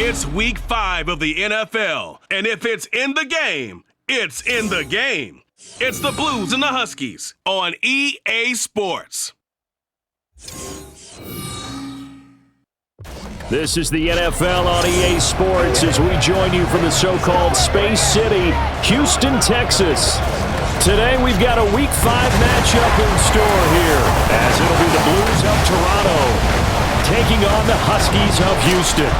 It's week 5 of the NFL, and if it's in the game, it's in the game. It's the Blues and the Huskies on EA Sports. This is the NFL on EA Sports as we join you from the so-called Space City, Houston, Texas. Today we've got a Week 5 matchup in store here, as it'll be the Blues of Toronto taking on the Huskies of Houston.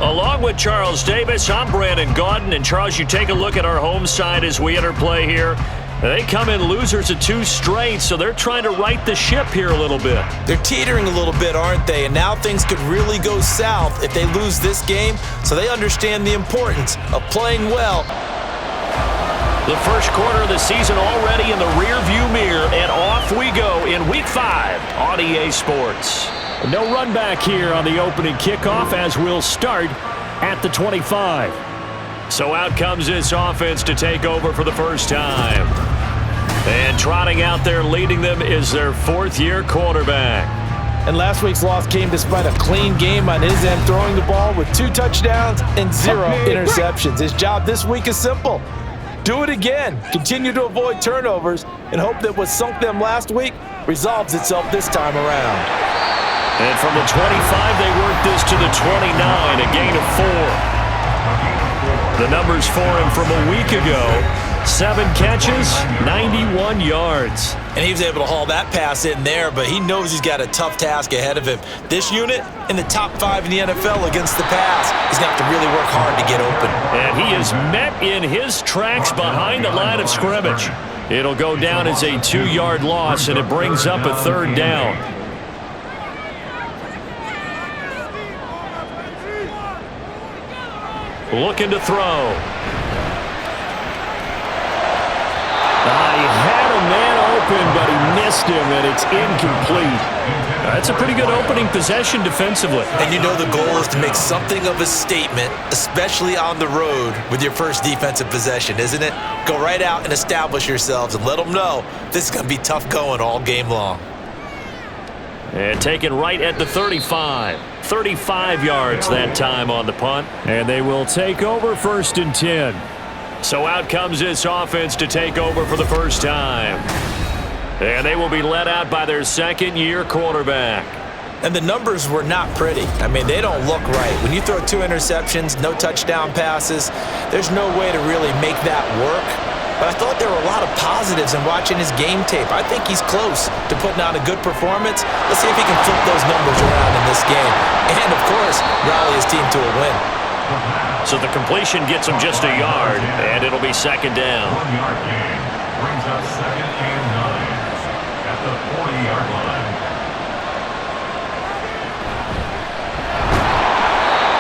Along with Charles Davis, I'm Brandon Gaudin. And Charles, you take a look at our home side as we enter play here. They come in losers of 2 straight, so they're trying to right the ship here a little bit. They're teetering a little bit, aren't they? And now things could really go south if they lose this game, so they understand the importance of playing well. The first quarter of the season already in the rearview mirror, and off we go in Week 5 on EA Sports. No run back here on the opening kickoff as we'll start at the 25. So out comes this offense to take over for the first time. And trotting out there leading them is their 4th-year quarterback. And last week's loss came despite a clean game on his end, throwing the ball with 2 touchdowns and 0 interceptions. His job this week is simple. Do it again. Continue to avoid turnovers and hope that what sunk them last week resolves itself this time around. And from the 25, they work this to the 29, a gain of 4. The numbers for him from a week ago, 7 catches, 91 yards. And he was able to haul that pass in there, but he knows he's got a tough task ahead of him. This unit in the top 5 in the NFL against the pass. He's going to have to really work hard to get open. And he is met in his tracks behind the line of scrimmage. It'll go down as a 2-yard loss, and it brings up a 3rd down. Looking to throw. He had a man open, but he missed him, and it's incomplete. That's a pretty good opening possession defensively. And you know the goal is to make something of a statement, especially on the road with your first defensive possession, isn't it? Go right out and establish yourselves and let them know this is going to be tough going all game long. And taken right at the 35. 35 yards that time on the punt. And they will take over 1st and 10. So out comes this offense to take over for the first time. And they will be led out by their 2nd-year quarterback. And the numbers were not pretty. I mean, they don't look right. When you throw 2 interceptions, no touchdown passes, there's no way to really make that work. But I thought there were a lot of positives in watching his game tape. I think he's close to putting out a good performance. Let's see if he can flip those numbers around in this game. And, of course, rally his team to a win. So the completion gets him just a yard, and it'll be 2nd down. 1-yard gain brings us 2nd and 9 at the 40-yard line.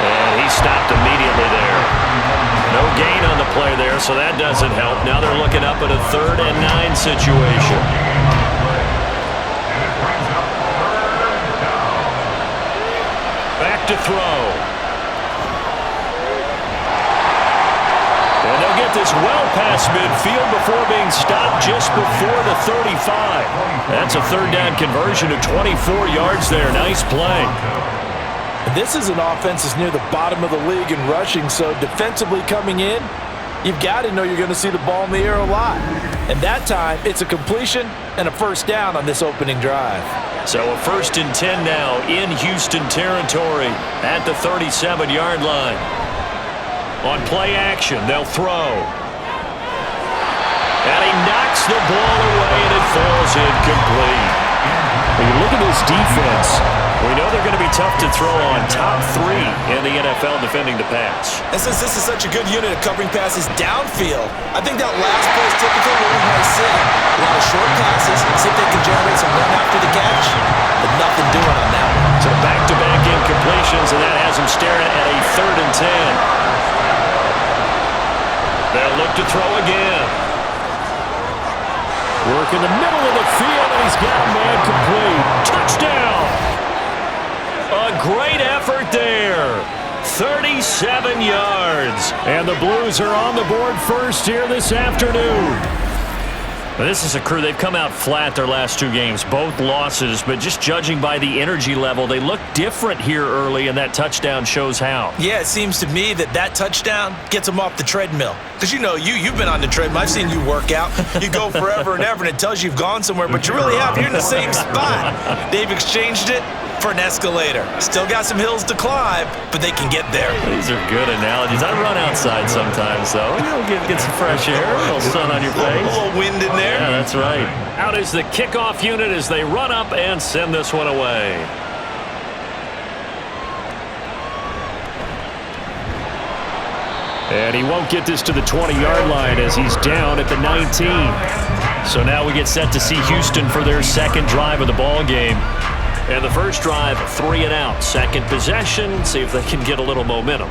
And he stopped immediately there. No gain on the play there, so that doesn't help. Now they're looking up at a 3rd and 9 situation. Back to throw. And they'll get this well past midfield before being stopped just before the 35. That's a 3rd down conversion of 24 yards there. Nice play. This is an offense that's near the bottom of the league in rushing, so defensively coming in, you've got to know you're going to see the ball in the air a lot. And that time, it's a completion and a 1st down on this opening drive. So a 1st and 10 now in Houston territory at the 37-yard line. On play action, they'll throw. And he knocks the ball away, and it falls incomplete. When you look at this defense, we know they're going to be tough to throw on. Top 3 in the NFL defending the pass. And since this is such a good unit of covering passes downfield, I think that last play is typical what we might see. A lot of short passes, see if they can generate some run after the catch, but nothing doing on that one. So back-to-back incompletions, and that has them staring at a 3rd and 10. They'll look to throw again. Work in the middle of the field, and he's got a man complete. Touchdown! A great effort there. 37 yards. And the Blues are on the board first here this afternoon. This is a crew, they've come out flat their last 2 games, both losses, but just judging by the energy level, they look different here early, and that touchdown shows how. Yeah, it seems to me that touchdown gets them off the treadmill. Because you've been on the treadmill. I've seen you work out. You go forever and ever, and it tells you you've gone somewhere, but you really have. You're in the same spot. They've exchanged it for an escalator. Still got some hills to climb, but they can get there. These are good analogies. I run outside sometimes, though. Get some fresh air, a little sun on your face. A little wind in there. Yeah, that's right. Out is the kickoff unit as they run up and send this one away. And he won't get this to the 20-yard line as he's down at the 19. So now we get set to see Houston for their second drive of the ball game. And the first drive, 3 and out. Second possession, see if they can get a little momentum.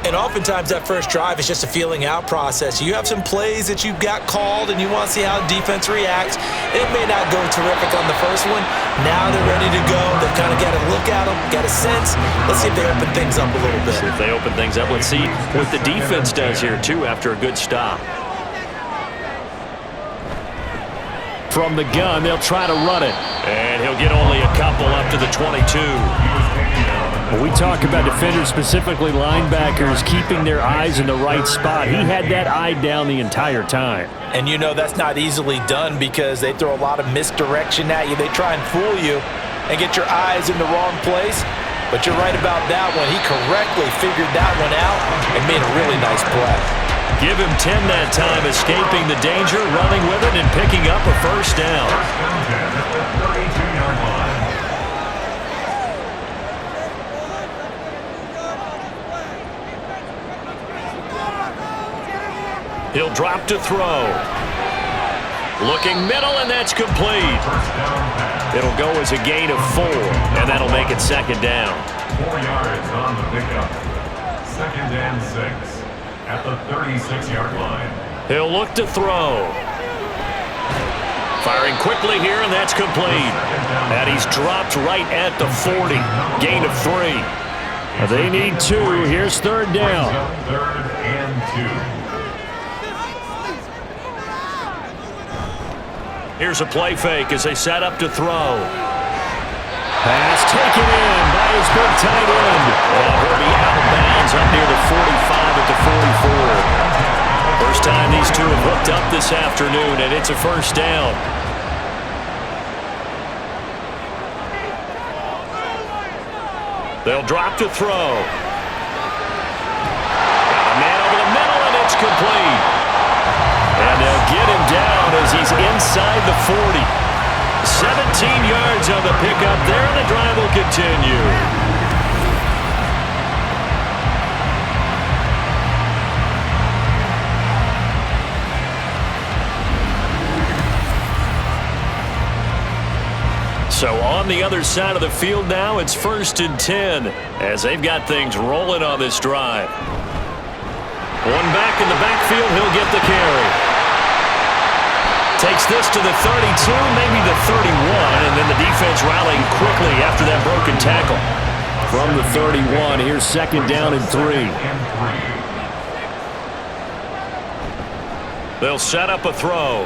And oftentimes that first drive is just a feeling out process. You have some plays that you've got called and you want to see how defense reacts. It may not go terrific on the first one. Now they're ready to go. They've kind of got a look at them, got a sense. Let's see if they open things up a little bit. See if they open things up. Let's see what the defense does here, too, after a good stop. From the gun, they'll try to run it. And he'll get only a couple up to the 22. When we talk about defenders, specifically linebackers, keeping their eyes in the right spot, he had that eye down the entire time. And that's not easily done because they throw a lot of misdirection at you. They try and fool you and get your eyes in the wrong place. But you're right about that one. He correctly figured that one out and made a really nice play. Give him 10 that time, escaping the danger, running with it, and picking up a first down. He'll drop to throw. Looking middle, and that's complete. It'll go as a gain of 4, and that'll make it second down. 4 yards on the pickup. Second and 6 at the 36-yard line. He'll look to throw. Firing quickly here, and that's complete. And he's dropped right at the 40. Gain of 3. They need 2. Here's third down. Third and 2. Here's a play fake as they set up to throw. Pass taken in by his big tight end. And he'll be out of bounds up near the 45 at the 44. First time these two have hooked up this afternoon, and it's a first down. They'll drop to throw. Got a man over the middle, and it's complete. And they'll get him down as he's inside the 40. 17 yards on the pickup there, and the drive will continue. So on the other side of the field now, it's 1st and 10 as they've got things rolling on this drive. One back in the backfield, he'll get the carry. Takes this to the 32, maybe the 31, and then the defense rallying quickly after that broken tackle. From the 31, here's second down and 3. They'll set up a throw.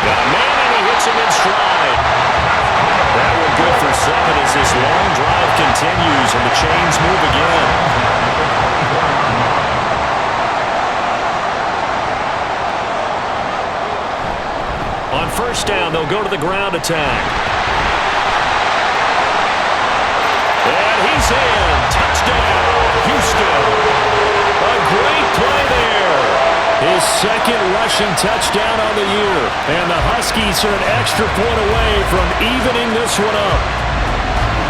Got a man, and he hits him in stride. That one good for 7 as this long drive continues, and the chains move again. On first down, they'll go to the ground attack. And he's in. Touchdown, Houston. A great play there. His second rushing touchdown on the year. And the Huskies are an extra point away from evening this one up.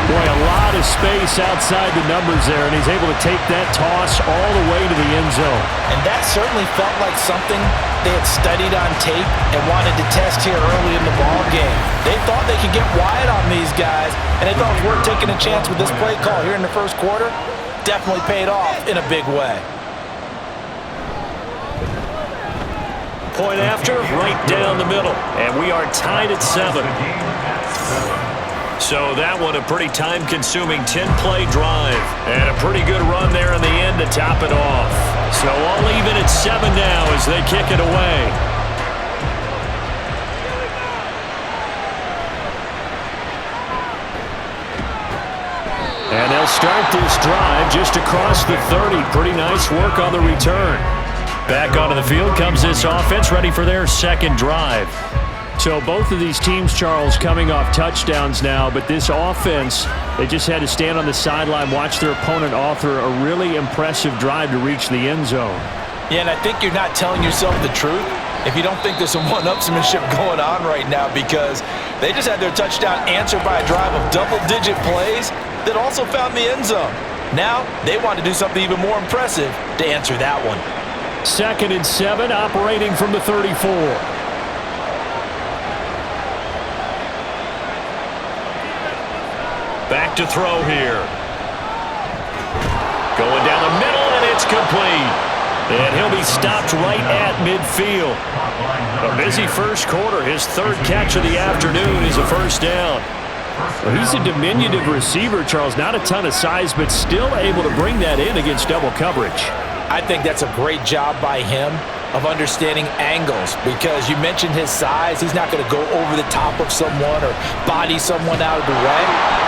Boy, a lot of space outside the numbers there, and he's able to take that toss all the way to the end zone. And that certainly felt like something they had studied on tape and wanted to test here early in the ball game. They thought they could get wide on these guys, and they thought it was worth taking a chance with this play call here in the first quarter. Definitely paid off in a big way. Point after, right down the middle, and we are tied at 7. So that one a pretty time-consuming 10-play drive. And a pretty good run there in the end to top it off. So all even at 7 now as they kick it away. start this drive just across the 30. Pretty nice work on the return. Back onto the field comes this offense, ready for their second drive. So both of these teams, Charles, coming off touchdowns now, but this offense, they just had to stand on the sideline, watch their opponent author a really impressive drive to reach the end zone. Yeah, and I think you're not telling yourself the truth if you don't think there's some one-upsmanship going on right now, because they just had their touchdown answered by a drive of double-digit plays that also found the end zone. Now they want to do something even more impressive to answer that one. 2nd and 7, operating from the 34. Back to throw here. Going down the middle, and it's complete. And he'll be stopped right at midfield. A busy first quarter. His 3rd catch of the afternoon is a first down. Well, he's a diminutive receiver, Charles. Not a ton of size, but still able to bring that in against double coverage. I think that's a great job by him of understanding angles, because you mentioned his size. He's not going to go over the top of someone or body someone out of the way.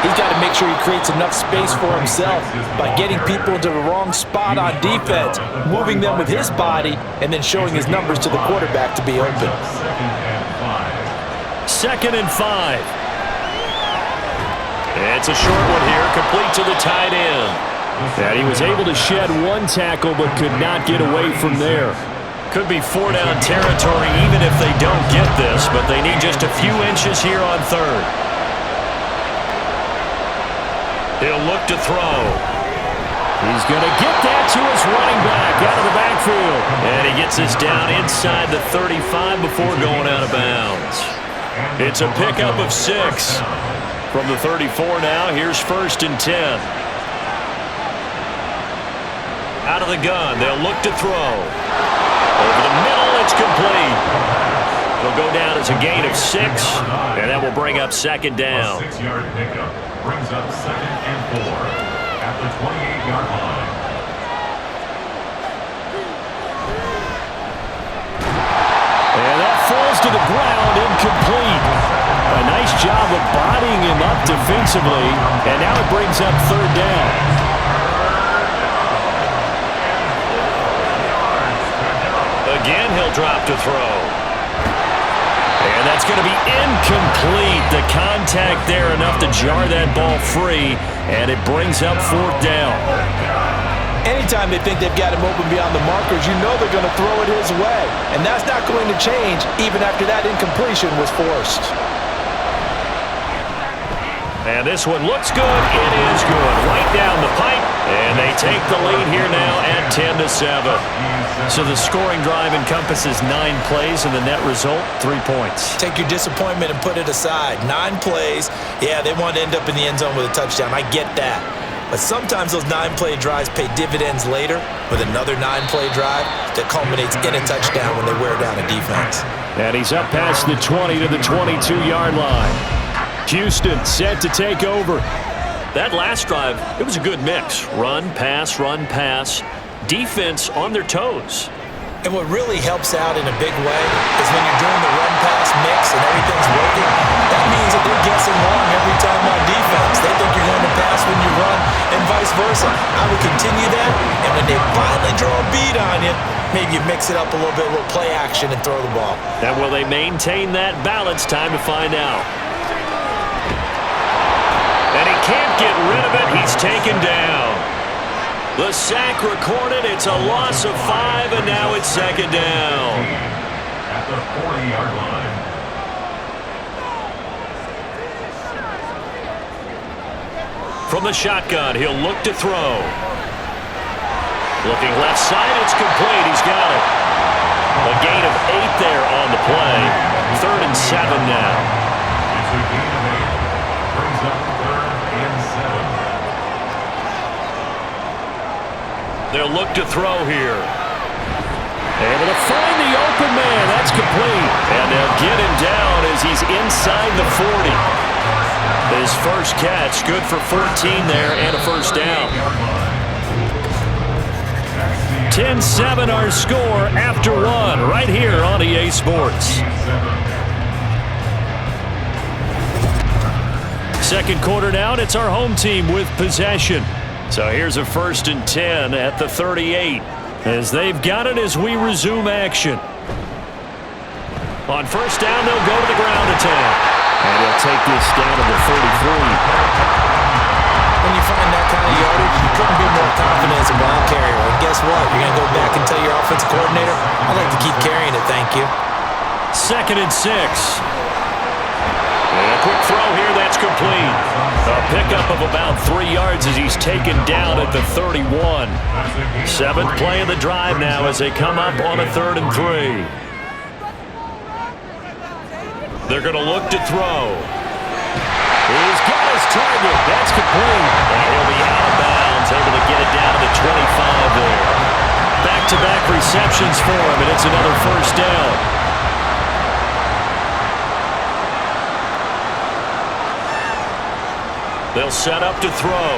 He's got to make sure he creates enough space for himself by getting people into the wrong spot on defense, moving them with his body, and then showing his numbers to the quarterback to be open. 2nd and 5. It's a short one here, complete to the tight end. And he was able to shed one tackle but could not get away from there. Could be 4-down territory even if they don't get this, but they need just a few inches here on 3rd. He'll look to throw. He's going to get that to his running back out of the backfield. And he gets this down inside the 35 before going out of bounds. It's a pickup of 6. From the 34 now, here's 1st and 10. Out of the gun, they'll look to throw. Over the middle, it's complete. He'll go down as a gain of 6, and that will bring up 2nd down. A 6-yard pickup brings up 2nd and 4 at the 28-yard line. And that falls to the ground, incomplete. A nice job of bodying him up defensively, and now it brings up 3rd down. Again, he'll drop to throw. And that's going to be incomplete. The contact there enough to jar that ball free, and it brings up 4th down. Anytime they think they've got him open beyond the markers, you know they're going to throw it his way. And that's not going to change even after that incompletion was forced. And this one looks good. It is good. Right down the pipe. And they take the lead here now at 10-7. So the scoring drive encompasses 9 plays, and the net result, 3 points. Take your disappointment and put it aside. 9 plays. Yeah, they want to end up in the end zone with a touchdown. I get that. But sometimes those 9-play drives pay dividends later with another 9-play drive that culminates in a touchdown when they wear down a defense. And he's up past the 20 to the 22-yard line. Houston set to take over. That last drive, it was a good mix. Run, pass, defense on their toes. And what really helps out in a big way is when you're doing the run-pass mix and everything's working, that means that they're guessing wrong every time on defense. They think you're going to pass when you run and vice versa. I would continue that, and when they finally draw a bead on you, maybe you mix it up a little bit, a little play action, and throw the ball. And will they maintain that balance? Time to find out. And he can't get rid of it. He's taken down. The sack recorded. It's a loss of 5, and now it's 2nd down. At the 40-yard line. From the shotgun, he'll look to throw. Looking left side, it's complete. He's got it. A gain of 8 there on the play. 3rd and 7 now. It's a gain of 8. Brings up 3rd and 7. They'll look to throw here. Able to find the open man. That's complete. And they'll get him down as he's inside the 40. His first catch, good for 14 there and a first down. 10-7 our score after 1 right here on EA Sports. Second quarter now, and it's our home team with possession. So here's a 1st and 10 at the 38 as they've got it as we resume action. On 1st down, they'll go to the ground attack. And he'll take this down to the 33. When you find that kind of yardage, you couldn't be more confident as a ball carrier. And guess what? You're going to go back and tell your offensive coordinator, I'd like to keep carrying it, thank you. 2nd and 6. And a quick throw here, that's complete. A pickup of about 3 yards as he's taken down at the 31. 7th play of the drive now as they come up on a 3rd and 3. They're going to look to throw. He's got his target. That's complete. And he'll be out of bounds, able to get it down to the 25 there. Back-to-back receptions for him, and it's another 1st down. They'll set up to throw.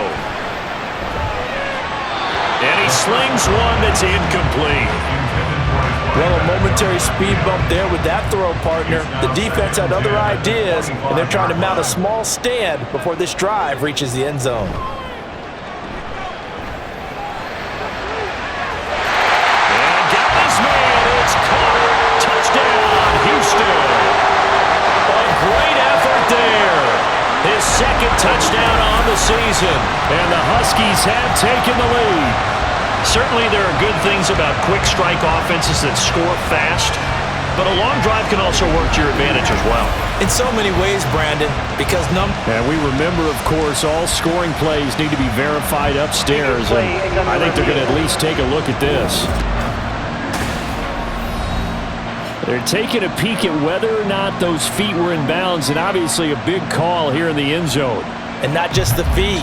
And he slings one that's incomplete. Well, a momentary speed bump there with that throw, partner. The defense had other ideas, and they're trying to mount a small stand before this drive reaches the end zone. And got his man. It's caught. Touchdown, Houston. A great effort there. His 2nd touchdown on the season. And the Huskies have taken the lead. Certainly there are good things about quick strike offenses that score fast, but a long drive can also work to your advantage as well. In so many ways, Brandon, because And we remember, of course, all scoring plays need to be verified upstairs, and I think they're going to at least take a look at this. They're taking a peek at whether or not those feet were in bounds, and obviously a big call here in the end zone. And not just the feet.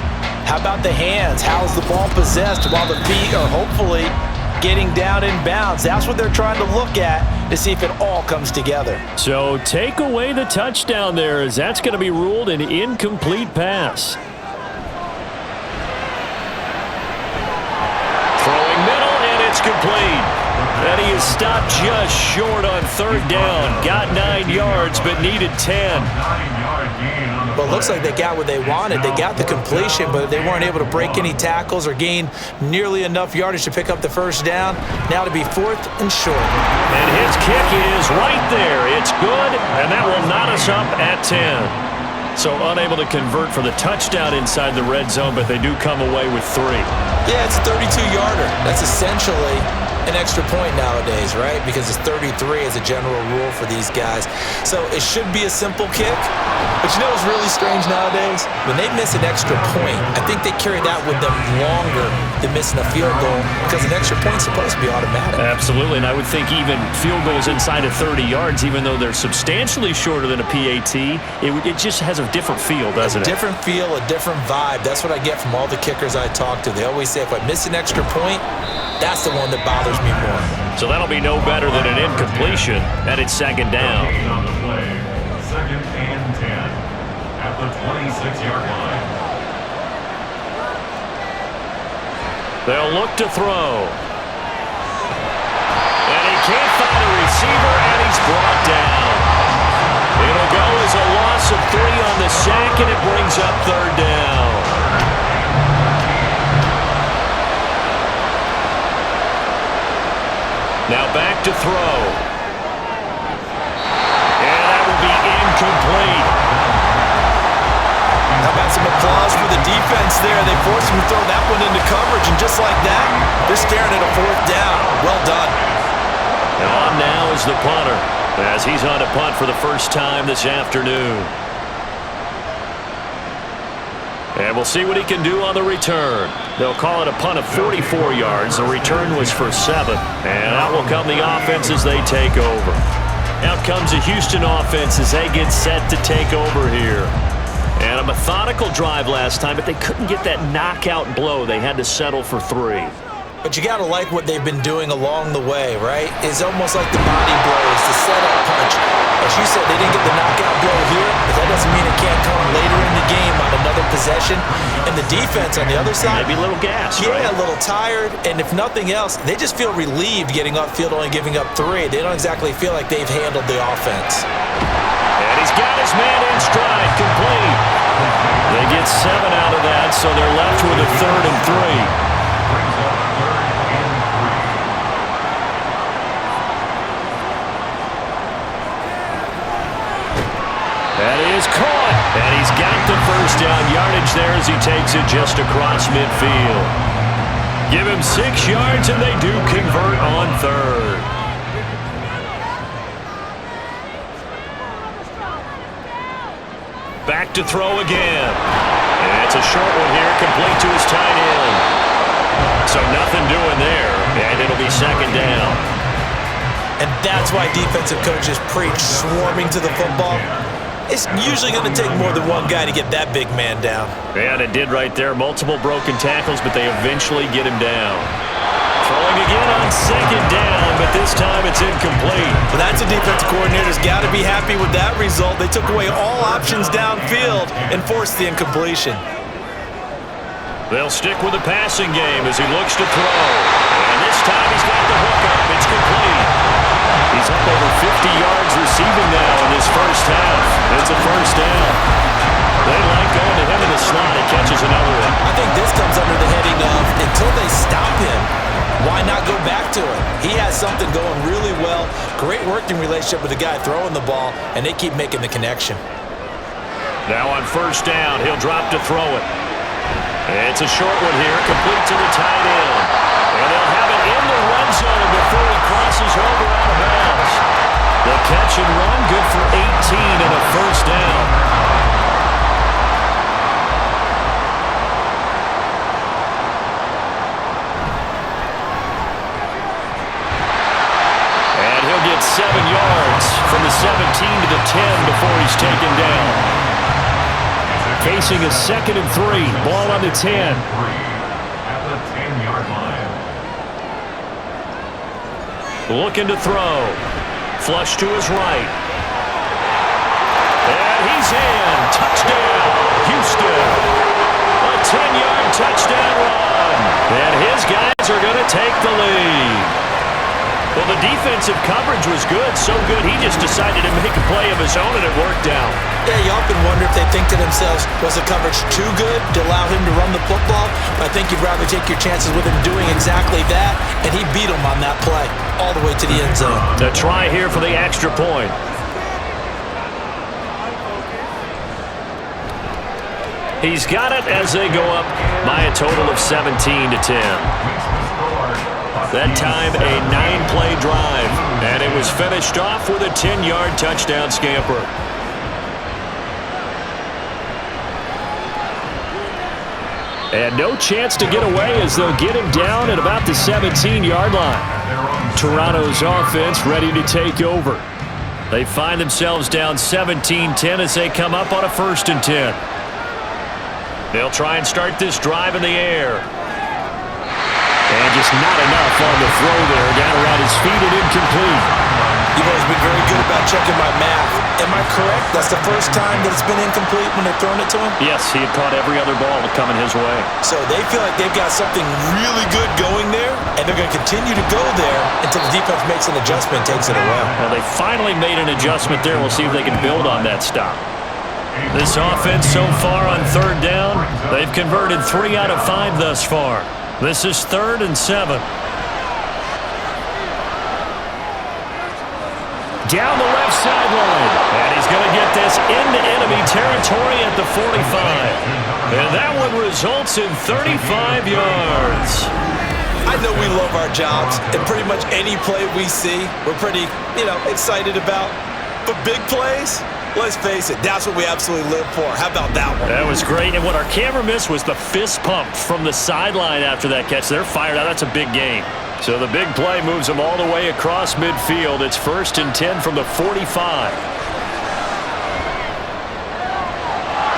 How about the hands? How's the ball possessed while the feet are hopefully getting down in bounds? That's what they're trying to look at to see if it all comes together. So take away the touchdown there, as that's going to be ruled an incomplete pass. Throwing middle, and it's complete. And he is stopped just short on 3rd down. Got 9 yards, but needed 10. Well, it looks like they got what they wanted. They got the completion, but they weren't able to break any tackles or gain nearly enough yardage to pick up the 1st down. Now to be 4th and short. And his kick is right there. It's good, and that will knot us up at 10. So unable to convert for the touchdown inside the red zone, but they do come away with 3. Yeah, it's a 32-yarder. That's essentially an extra point nowadays, right? Because it's 33 as a general rule for these guys. So it should be a simple kick. But you know what's really strange nowadays? When they miss an extra point, I think they carry that with them longer than missing a field goal because an extra point's supposed to be automatic. Absolutely, and I would think even field goals inside of 30 yards, even though they're substantially shorter than a PAT, it just has a different feel, doesn't it? A different feel, a different vibe. That's what I get from all the kickers I talk to. They always say if I miss an extra point, that's the one that bothers me more. So that'll be no better than an incompletion, and it's 2nd down. On the play, 2nd and 10 at the 26-yard line. They'll look to throw. And he can't find a receiver, and he's brought down. It'll go as a loss of 3 on the sack, and it brings up 3rd down. Now back to throw. And that will be incomplete. How about some applause for the defense there? They forced him to throw that one into coverage, and just like that, they're staring at a 4th down. Well done. And on now is the punter, as he's on to punt for the first time this afternoon. And we'll see what he can do on the return. They'll call it a punt of 44 yards. The return was for 7. And out will come the offense as they take over. Out comes the Houston offense as they get set to take over here. And a methodical drive last time, but they couldn't get that knockout blow. They had to settle for 3. But you got to like what they've been doing along the way, right? It's almost like the body blows, the setup punch. As you said, they didn't get the knockout blow here, but that doesn't mean it can't come later in the game on another possession. And the defense on the other side, maybe a little gas, yeah, right? A little tired. And if nothing else, they just feel relieved getting upfield, only giving up 3. They don't exactly feel like they've handled the offense. And he's got his man in stride, complete. They get got 7 out of that, so they're left with a 3rd and 3. That is caught, and he's got the first down yardage there as he takes it just across midfield. Give him 6 yards, and they do convert on 3rd. Back to throw again. And it's a short one here, complete to his tight end. So nothing doing there, and it'll be 2nd down. And that's why defensive coaches preach swarming to the football. It's usually going to take more than one guy to get that big man down. Yeah, it did right there. Multiple broken tackles, but they eventually get him down. Throwing again on 2nd down, but this time it's incomplete. Well, that's a defensive coordinator's got to be happy with that result. They took away all options downfield and forced the incompletion. They'll stick with the passing game as he looks to throw. And this time he's got the hook up. It's complete. He's up over 50 yards receiving now in this first half. It's a first down. They like going to him in the slot. He catches another one. I think this comes under the heading of until they stop him, why not go back to it? He has something going really well. Great working relationship with the guy throwing the ball, and they keep making the connection. Now on first down, he'll drop to throw it. It's a short one here, complete to the tight end. And they'll have it in the red zone before he crosses over out of bounds. The catch and run, good for 18 and a first down. And he'll get 7 yards from the 17 to the 10 before he's taken down. Facing a 2nd and 3, ball on the 10. At the 10-yard line. Looking to throw. Flush to his right. And he's in. Touchdown, Houston. A 10-yard touchdown run. And his guys are going to take the lead. Well, the defensive coverage was good, so good he just decided to make a play of his own, and it worked out. Yeah, you often wonder if they think to themselves, was the coverage too good to allow him to run the football? But I think you'd rather take your chances with him doing exactly that, and he beat him on that play all the way to the end zone. The try here for the extra point. He's got it as they go up by a total of 17 to 10. That time, a 9-play drive, and it was finished off with a 10-yard touchdown scamper. And no chance to get away as they'll get him down at about the 17-yard line. Toronto's offense ready to take over. They find themselves down 17-10 as they come up on a 1st and 10. They'll try and start this drive in the air. And just not enough on the throw there. Down around his feet and incomplete. You've always been very good about checking my math. Am I correct? That's the first time that it's been incomplete when they've thrown it to him? Yes, he had caught every other ball coming his way. So they feel like they've got something really good going there, and they're going to continue to go there until the defense makes an adjustment and takes it away. Well, they finally made an adjustment there. We'll see if they can build on that stop. This offense so far on 3rd down, they've converted 3 out of 5 thus far. This is 3rd and 7. Down the left sideline. And he's going to get this into enemy territory at the 45. And that one results in 35 yards. I know we love our jobs, and pretty much any play we see, we're pretty, excited about. But big plays, let's face it, that's what we absolutely live for. How about that one? That was great, and what our camera missed was the fist pump from the sideline after that catch. They're fired out. That's a big gain. So the big play moves them all the way across midfield. It's 1st and 10 from the 45.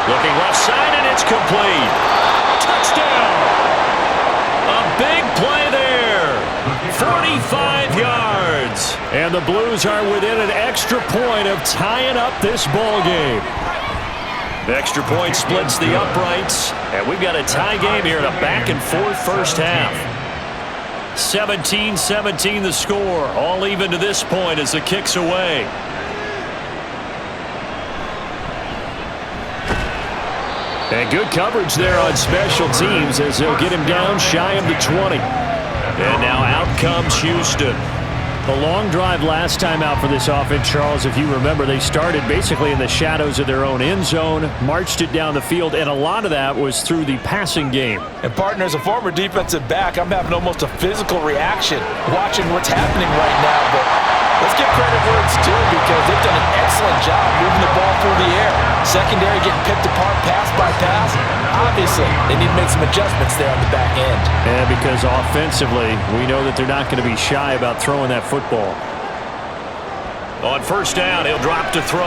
Looking left side, and it's complete. Touchdown! A big play there. 45 yards. And the Blues are within an extra point of tying up this ball game. The extra point splits the uprights, and we've got a tie game here in a back-and-forth first half. 17-17 the score, all even to this point as the kick's away. And good coverage there on special teams as they'll get him down shy of the 20. And now out comes Houston. A long drive last time out for this offense, Charles. If you remember, they started basically in the shadows of their own end zone, marched it down the field, and a lot of that was through the passing game. And partner, as a former defensive back, I'm having almost a physical reaction watching what's happening right now. But let's give credit where it's due because they've done an excellent job moving the ball through the air. Secondary getting picked apart pass by pass. Obviously, they need to make some adjustments there on the back end. And because offensively, we know that they're not going to be shy about throwing that football. On first down, he'll drop to throw.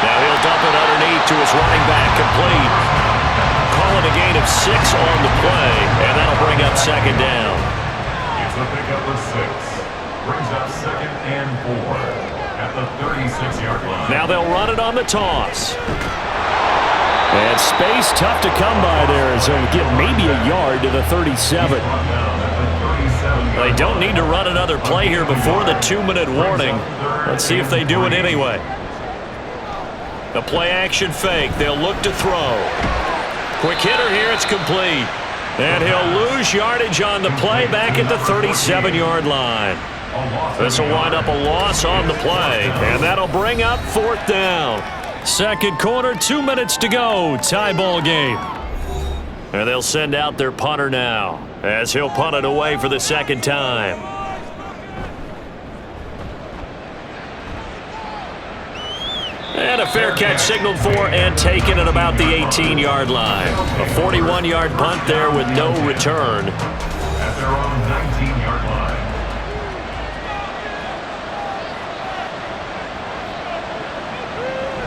Now he'll dump it underneath to his running back, complete. Calling a gain of 6 on the play, and that'll bring up second down. It's a pickup of 6. Brings up 2nd and 4 at the 36-yard line. Now they'll run it on the toss. And space tough to come by there as they'll get maybe a yard to the 37. They don't need to run another play here before the 2-minute warning. Let's see if they do it anyway. The play action fake. They'll look to throw. Quick hitter here. It's complete. And he'll lose yardage on the play back at the 37-yard line. This will wind up a loss on the play, and that'll bring up 4th down. Second quarter, 2 minutes to go. Tie ball game. And they'll send out their punter now as he'll punt it away for the second time. And a fair catch signaled for and taken at about the 18-yard line. A 41-yard punt there with no return. At their own 19-yard line.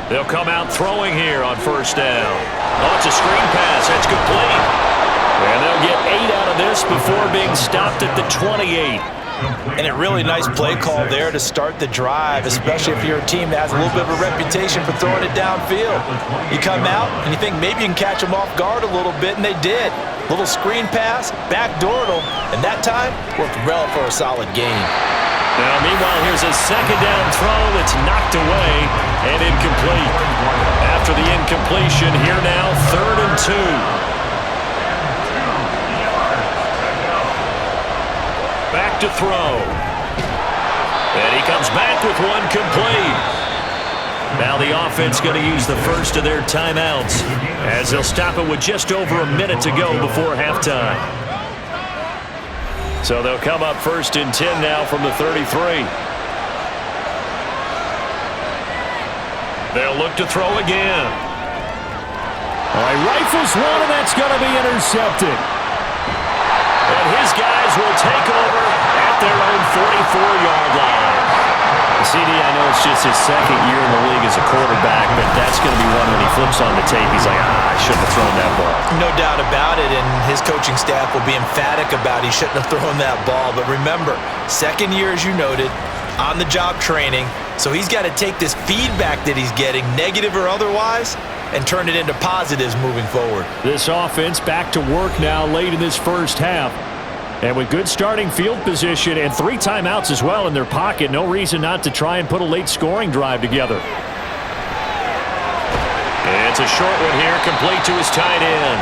They'll come out throwing here on first down. Oh, it's a screen pass. That's complete. And they'll get 8 out of this before being stopped at the 28. And a really nice play call there to start the drive, especially if you're a team that has a little bit of a reputation for throwing it downfield. You come out and you think maybe you can catch them off guard a little bit, and they did. Little screen pass, backdoored them, and that time worked well for a solid gain. Now, meanwhile, here's a second down throw that's knocked away and incomplete. After the incompletion, here now, 3rd and 2. Back to throw. And he comes back with one complete. Now the offense going to use the first of their timeouts as they'll stop it with just over a minute to go before halftime. So they'll come up 1st and 10 now from the 33. They'll look to throw again. All right, rifles one, and that's going to be intercepted. And his guys will take over at their own 44-yard line. CD, I know it's just his second year in the league as a quarterback, but that's going to be one when he flips on the tape. He's like, I shouldn't have thrown that ball. No doubt about it, and his coaching staff will be emphatic about he shouldn't have thrown that ball. But remember, second year, as you noted, on-the-job training, so he's got to take this feedback that he's getting, negative or otherwise, and turn it into positives moving forward. This offense back to work now late in this first half. And with good starting field position and 3 timeouts as well in their pocket, no reason not to try and put a late scoring drive together. It's a short one here, complete to his tight end.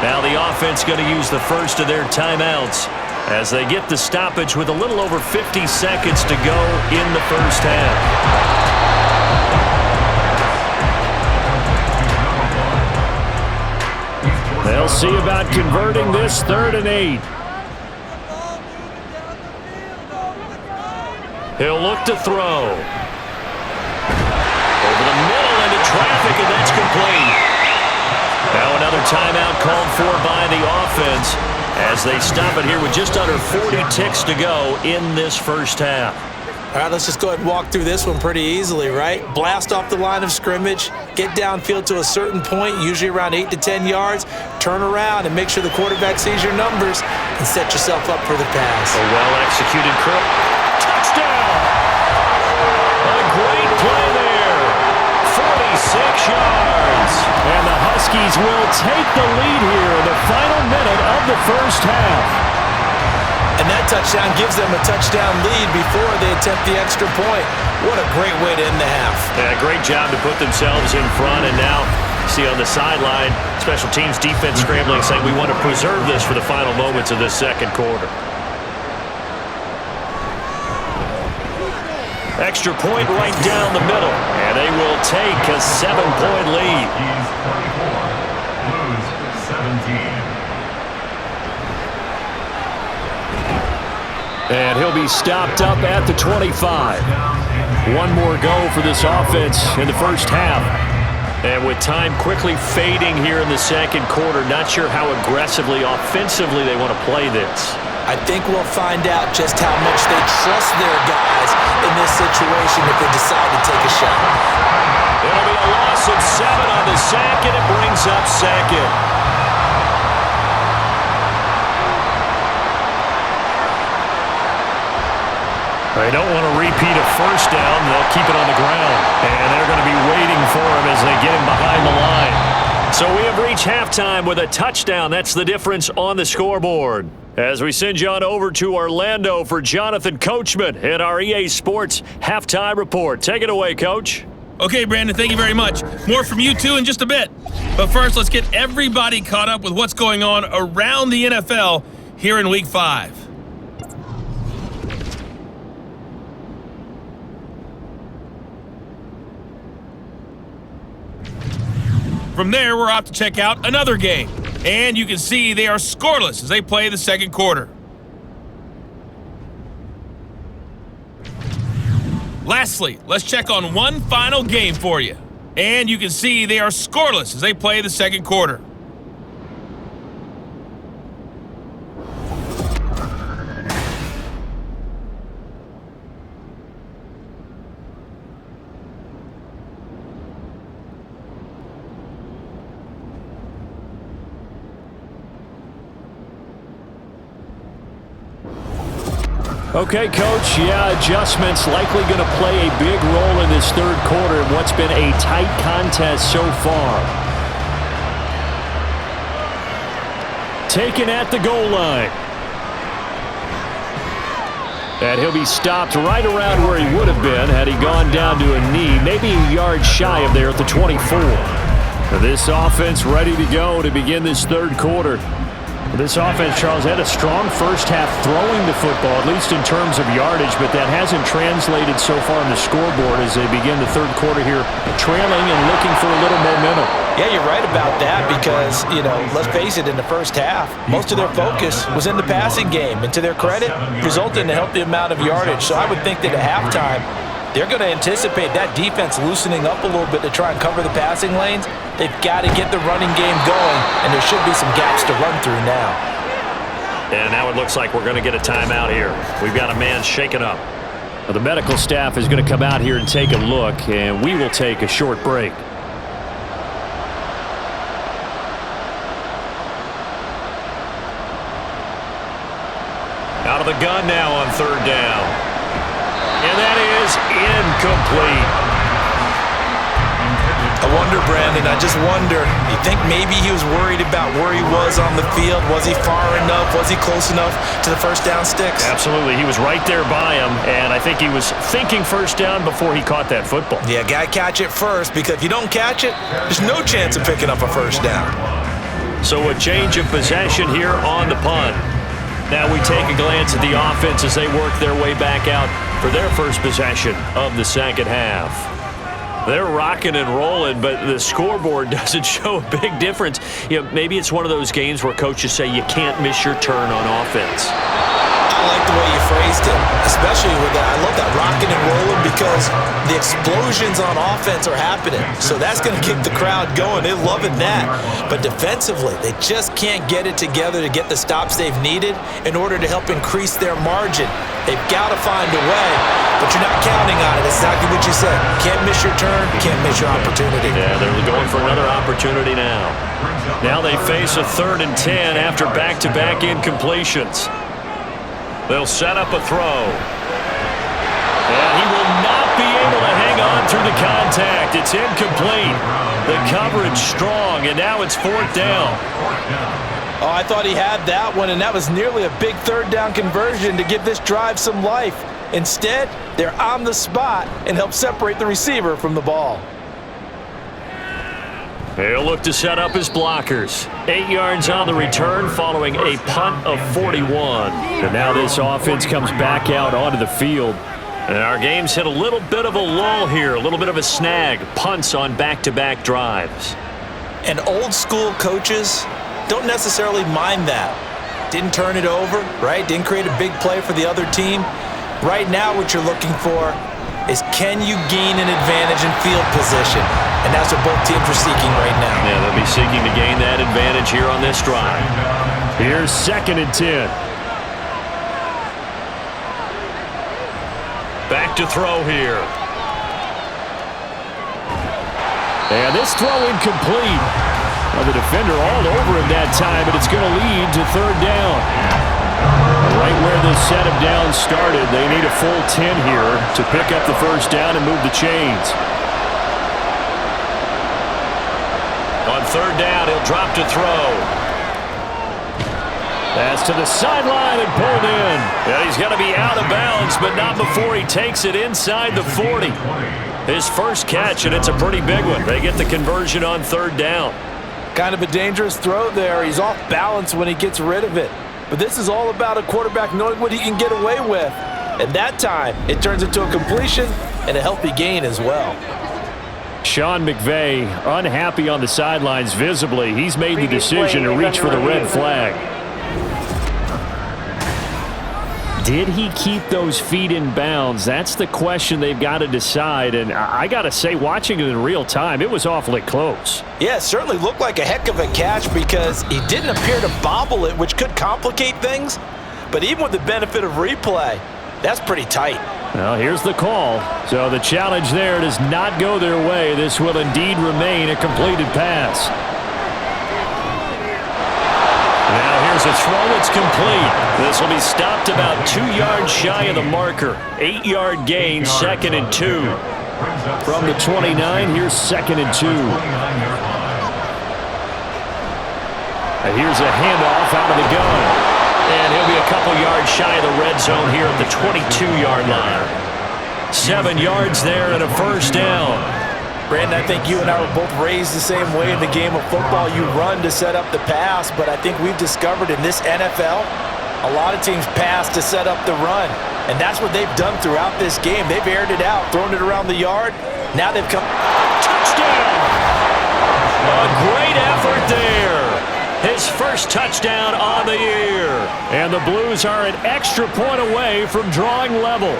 Now the offense going to use the first of their timeouts as they get the stoppage with a little over 50 seconds to go in the first half. They'll see about converting this 3rd and 8. He'll look to throw. Over the middle into traffic, and that's complete. Now another timeout called for by the offense as they stop it here with just under 40 ticks to go in this first half. All right, let's just go ahead and walk through this one pretty easily, right? Blast off the line of scrimmage, get downfield to a certain point, usually around 8 to 10 yards, turn around and make sure the quarterback sees your numbers and set yourself up for the pass. A well-executed curl. Touchdown! A great play there. 46 yards. And the Huskies will take the lead here in the final minute of the first half. And that touchdown gives them a touchdown lead before they attempt the extra point. What a great way to end the half. Yeah, great job to put themselves in front, and now See on the sideline, special teams defense scrambling, saying we want to preserve this for the final moments of this second quarter. Extra point right down the middle, and they will take a 7-point lead. He's 24, Blues 17. And he'll be stopped up at the 25. One more go for this offense in the first half. And with time quickly fading here in the second quarter, not sure how aggressively, offensively they want to play this. I think we'll find out just how much they trust their guys in this situation if they decide to take a shot. It'll be a loss of 7 on the sack, and it brings up second. They don't want to repeat a first down. They'll keep it on the ground. And they're going to be waiting for him as they get him behind the line. So we have reached halftime with a touchdown. That's the difference on the scoreboard. As we send you on over to Orlando for Jonathan Coachman in our EA Sports Halftime Report. Take it away, Coach. Okay, Brandon, thank you very much. More from you two in just a bit. But first, let's get everybody caught up with what's going on around the NFL here in Week 5. From there, we're off to check out another game. And you can see they are scoreless as they play the second quarter. Lastly, let's check on one final game for you. And you can see they are scoreless as they play the second quarter. Okay, Coach, adjustments likely going to play a big role in this third quarter in what's been a tight contest so far. Taken at the goal line. And he'll be stopped right around where he would have been had he gone down to a knee, maybe a yard shy of there at the 24. This offense ready to go to begin this third quarter. This offense, Charles, had a strong first half throwing the football, at least in terms of yardage, but that hasn't translated so far in the scoreboard as they begin the third quarter here, trailing and looking for a little momentum. Yeah, you're right about that because, let's face it, in the first half, most of their focus was in the passing game. And to their credit, resulted in a healthy amount of yardage. So I would think that at halftime, they're going to anticipate that defense loosening up a little bit to try and cover the passing lanes. They've got to get the running game going, and there should be some gaps to run through now. And now it looks like we're going to get a timeout here. We've got a man shaken up. Well, the medical staff is going to come out here and take a look, and we will take a short break. Out of the gun now on third down. And that is incomplete. I wonder, Brandon, I just wonder, you think maybe he was worried about where he was on the field? Was he far enough? Was he close enough to the first down sticks? Absolutely. He was right there by him, and I think he was thinking first down before he caught that football. Yeah, got to catch it first, because if you don't catch it, there's no chance of picking up a first down. So a change of possession here on the punt. Now we take a glance at the offense as they work their way back out for their first possession of the second half. They're rocking and rolling, but the scoreboard doesn't show a big difference. Maybe it's one of those games where coaches say you can't miss your turn on offense. I like the way you phrased it, especially with that. I love that rocking and rolling because the explosions on offense are happening. So that's going to keep the crowd going. They're loving that. But defensively, they just can't get it together to get the stops they've needed in order to help increase their margin. They've got to find a way, but you're not counting on it. It's exactly what you said. Can't miss your turn, can't miss your opportunity. Yeah, they're going for another opportunity now. Now they face a 3rd and 10 after back-to-back incompletions. They'll set up a throw. And he will not be able to hang on through the contact. It's incomplete. The coverage strong, and now it's 4th down. Oh, I thought he had that one, and that was nearly a big 3rd down conversion to give this drive some life. Instead, they're on the spot and help separate the receiver from the ball. He'll look to set up his blockers. 8 yards on the return following a punt of 41. And now this offense comes back out onto the field. And our game's hit a little bit of a lull here, a little bit of a snag. Punts on back-to-back drives. And old school coaches don't necessarily mind that. Didn't turn it over, right? Didn't create a big play for the other team. Right now what you're looking for is, can you gain an advantage in field position? And that's what both teams are seeking right now. Yeah, they'll be seeking to gain that advantage here on this drive. Here's 2nd and 10. Back to throw here. And this throw incomplete. Well, the defender all over him that time, but it's going to lead to 3rd down. Right where this set of downs started, they need a full 10 here to pick up the 1st down and move the chains. On 3rd down, he'll drop to throw. Pass to the sideline and pulled in. Yeah, he's going to be out of bounds, but not before he takes it inside the 40. His first catch, and it's a pretty big one. They get the conversion on 3rd down. Kind of a dangerous throw there. He's off balance when he gets rid of it. But this is all about a quarterback knowing what he can get away with. And that time, it turns into a completion and a healthy gain as well. Sean McVay unhappy on the sidelines visibly. He's made the decision to reach for the red flag. Did he keep those feet in bounds? That's the question they've got to decide. And I got to say, watching it in real time, it was awfully close. Yeah, it certainly looked like a heck of a catch because he didn't appear to bobble it, which could complicate things. But even with the benefit of replay, that's pretty tight. Well, here's the call. So the challenge there does not go their way. This will indeed remain a completed pass. Now here's a throw that's complete. This will be stopped about 2 yards shy of the marker. 8-yard gain, 2nd and 2. From the 29, here's 2nd and 2. Here's a handoff out of the gun. And he'll be a couple yards shy of the red zone here at the 22-yard line. 7 yards there and a 1st down. Brandon, I think you and I were both raised the same way in the game of football. You run to set up the pass, but I think we've discovered in this NFL, a lot of teams pass to set up the run. And that's what they've done throughout this game. They've aired it out, thrown it around the yard. Now they've come. Touchdown! A great effort there. His first touchdown on the year. And the Blues are an extra point away from drawing level.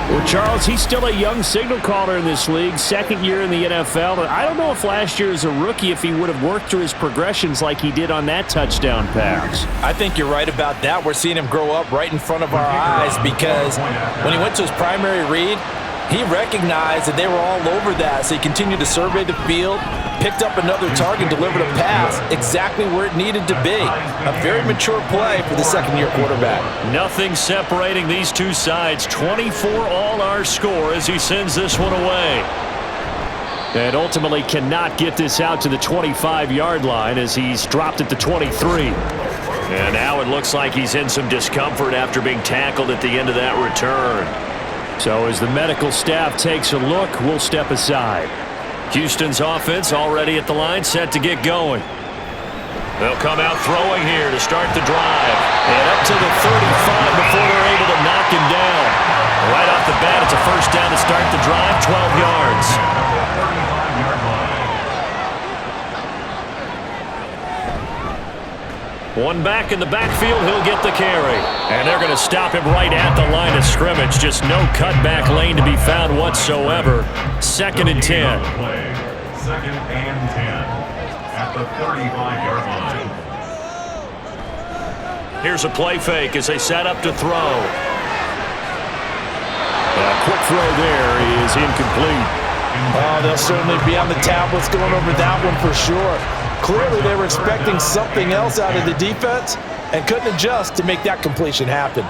Well, Charles, he's still a young signal caller in this league, 2nd year in the NFL. But I don't know if last year as a rookie, if he would have worked through his progressions like he did on that touchdown pass. I think you're right about that. We're seeing him grow up right in front of our eyes because when he went to his primary read, he recognized that they were all over that. So he continued to survey the field, picked up another target, delivered a pass exactly where it needed to be. A very mature play for the 2nd-year quarterback. Nothing separating these two sides. 24 all our score as he sends this one away. And ultimately cannot get this out to the 25-yard line as he's dropped at the 23. And now it looks like he's in some discomfort after being tackled at the end of that return. So as the medical staff takes a look, we'll step aside. Houston's offense already at the line, set to get going. They'll come out throwing here to start the drive. And up to the 35 before they're able to knock him down. Right off the bat, it's a 1st down to start the drive, 12 yards. One back in the backfield, he'll get the carry. And they're going to stop him right at the line of scrimmage. Just no cutback lane to be found whatsoever. 2nd and 10. 2nd and 10 at the 35-yard line. Here's a play fake as they set up to throw. A quick throw there is incomplete. Oh, they'll certainly be on the tablets going over that one for sure. Clearly, they were expecting something else out of the defense and couldn't adjust to make that completion happen.